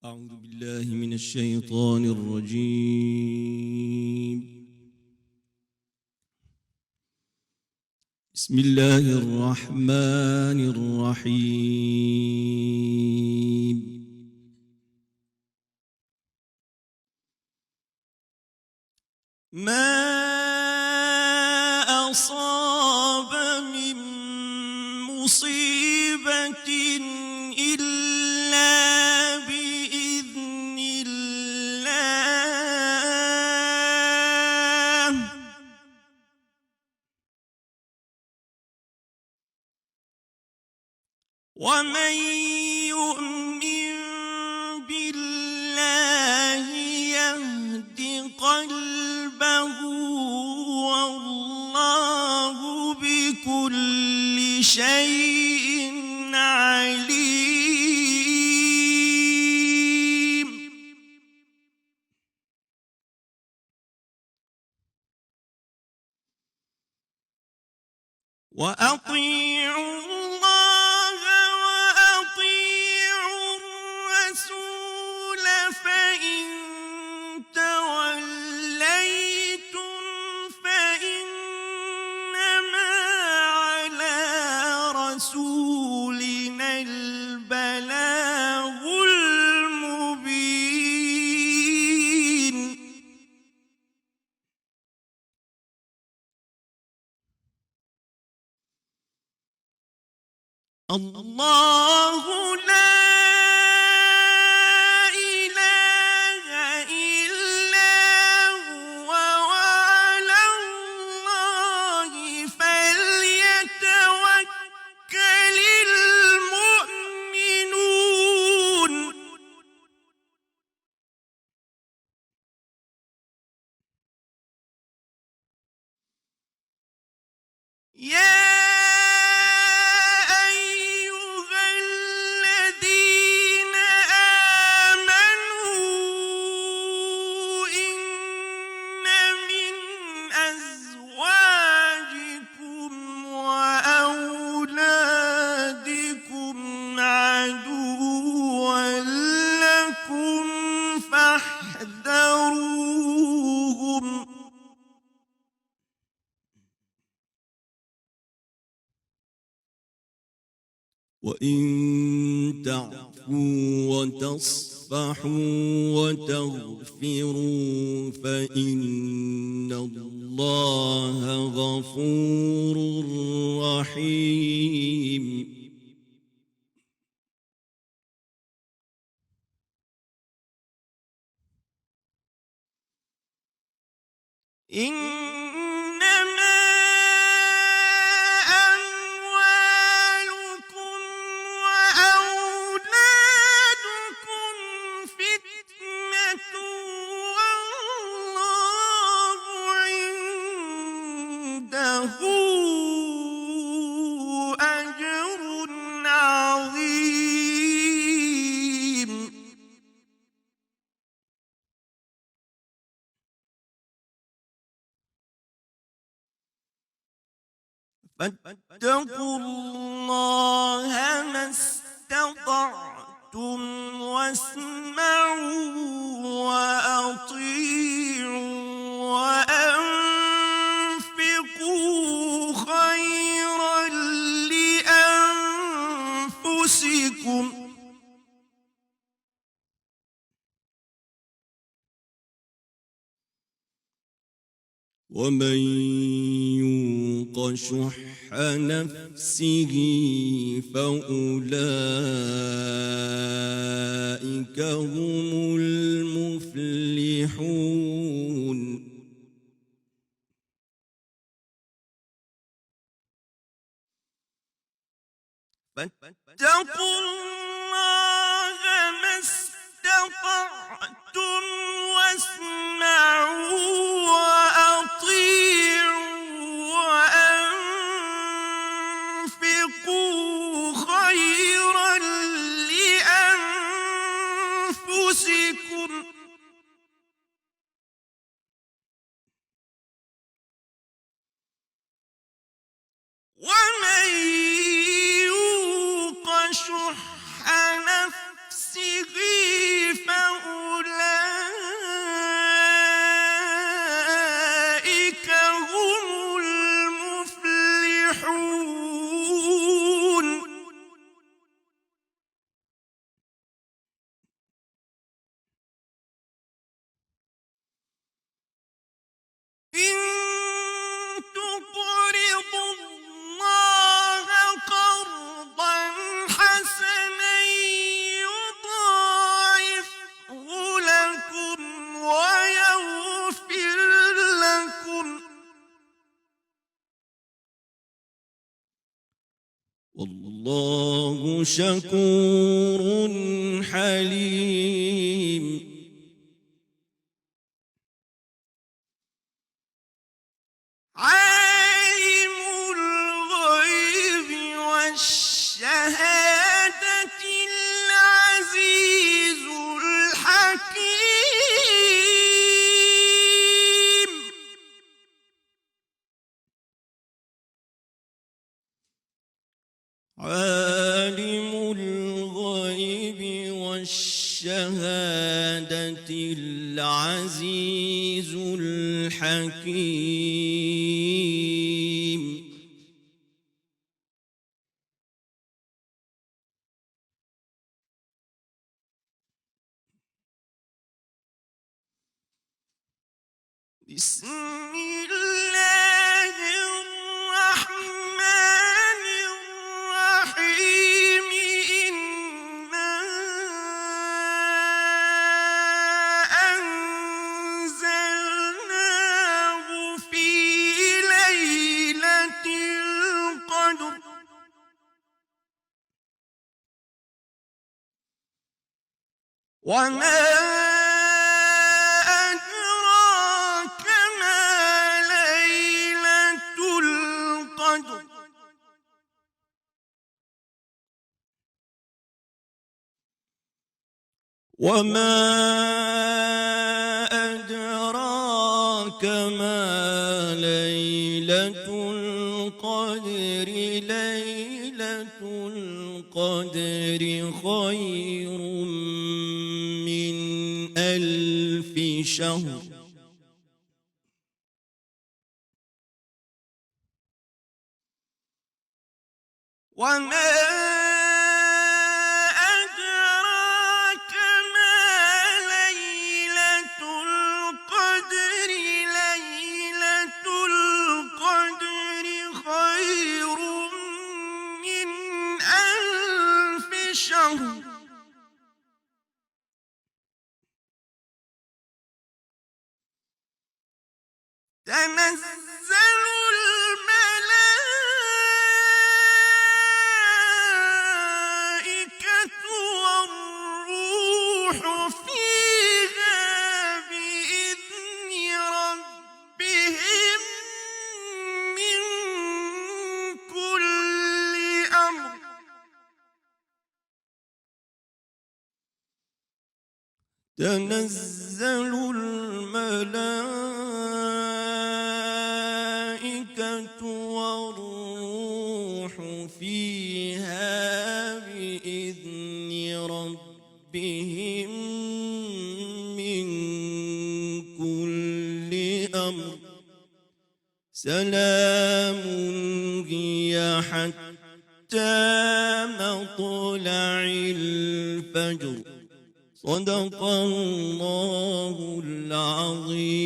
أعوذ بالله من الشيطان الرجيم. بسم الله الرحمن الرحيم. ما أصاب من مصيبة إلا بإذن الله، ومن يؤمن بالله يهد قلبه، والله بكل شيء عليم. وأطيعوا الله وأطيعوا الرسول، فإن توليتم فإنما على رسولنا البلاغ المبين. الله لا إله إلا هو، وعلى الله فليتوكل المؤمنون. يا أيها الذين آمنوا إن من أزواجكم وأولادكم عدوا لكم فاحذروهم، وإن تعفوا وتصفحوا وتغفروا فإن الله غفور رحيم. إنما أموالكم وأولادكم فتنة، والله عنده أجر عظيم. فاتقوا الله ما استطعتم، واسمعوا وأطيعوا وأنفقوا خيرا لأنفسكم، ومن يوق شح نفسه فأولئك هم المفلحون. فاتقوا الله ما استطعتم، واسمعوا وأطيعوا وأنفقوا خيرا لأنفسكم، ومن يوق شح نفسه شكور حليم. عالم الغيب والشهادة العزيز الحكيم. عالم الغيب والشهادة العزيز الحكيم. بسم الله الرحمن الرحيم. إنا أنزلناه في ليلة القدر. وما أدراك ما ليلة القدر. وما أدراك ما ليلة القدر. ليلة القدر خير من 1000 شهر. وما أدراك ما ليلة القدر. ليلة القدر خير من 1000 شهر. تنزل الملائكة والروح فيها بإذن ربهم من كل أمر. تنزل الملائكة والروح فيها بإذن ربهم من كل أمر. سلام هي حتى مطلع الفجر. صدق الله العظيم.